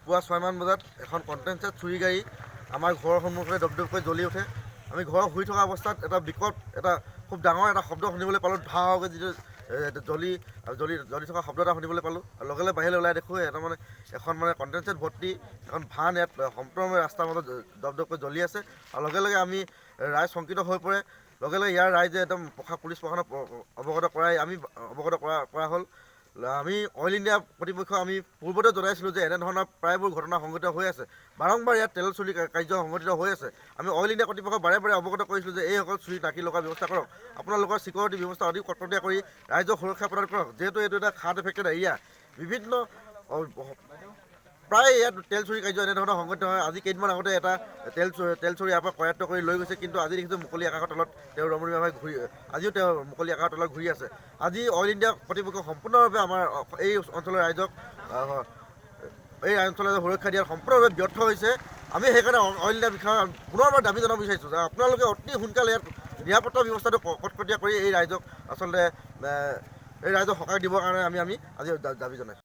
পুৱা 6মান বজাত এখন কণ্টেইনাৰ চুৰি গাড়ী আমাৰ ঘৰৰ সন্মুখতে দপদপকৈ জ্বলি উঠে। আমি ঘৰত শুই থকা অৱস্থাত এটা খুব ডাঙৰ এটা শব্দ শুনিবলৈ পালোঁ। ধাওকৈ যিটো জ্বলি থকা শব্দ এটা শুনিবলৈ পালোঁ। লগে লগে বাহিৰলৈ ওলাই দেখোঁ এখন কণ্টেইনাৰ ভৰ্তি এখন ভান ইয়াত সম্পূৰ্ণ ৰাস্তাৰ মাজত দপদপকৈ জ্বলি আছে। আৰু লগে লগে আমি ৰাইজ শংকিত হৈ পৰে। লগে লগে ইয়াৰ ৰাইজে একদম পুলিচ প্ৰশাসনক অৱগত কৰা হ'ল। আমি অইল ইণ্ডিয়া কৰ্তৃপক্ষক আমি পূৰ্বতে জনাইছিলোঁ যে এনেধৰণৰ প্ৰায়বোৰ ঘটনা সংঘটিত হৈ আছে। বাৰম্বাৰ ইয়াত তেল চুৰি কাৰ্য সংঘটিত হৈ আছে। আমি অইল ইণ্ডিয়া কৰ্তৃপক্ষক বাৰে বাৰে অৱগত কৰিছিলোঁ যে এইসকল চুৰি নাকি লগাৰ ব্যৱস্থা কৰক, আপোনালোকৰ চিকিউৰিটি ব্যৱস্থা অধিক কটকটীয়া কৰি ৰাইজক সুৰক্ষা প্ৰদান কৰক। যিহেতু এইটো এটা খাদ এফেক্টেড এৰিয়া, বিভিন্ন প্ৰায় ইয়াত তেল চুৰি কাৰ্য এনেধৰণৰ সংঘটিত হয়। আজি কেইদিনমান আগতে এটা তেল চুৰি ইয়াৰ পৰা কৰায়ত্ব কৰি লৈ গৈছে, কিন্তু আজি দেখিছোঁ মুকলি আকাশৰ তলত তেওঁ ৰমণীয়ভাৱে আজিও তেওঁ মুকলি আকাশৰ তলত ঘূৰি আছে। আজি অইল ইণ্ডিয়া কৰ্তৃপক্ষ সম্পূৰ্ণভাৱে আমাৰ এই অঞ্চলৰ ৰাইজক সুৰক্ষা দিয়াত সম্পূৰ্ণভাৱে ব্যৰ্থ হৈছে। আমি সেইকাৰণে অইল ইণ্ডিয়া বিষয়ে পুনৰবাৰ দাবী জনাব বিচাৰিছোঁ যে আপোনালোকে অতি সোনকালে ইয়াত নিৰাপত্তা ব্যৱস্থাটো কটকটীয়া কৰি এই ৰাইজক সকাহ দিবৰ কাৰণে আমি আজি দাবী জনাইছোঁ।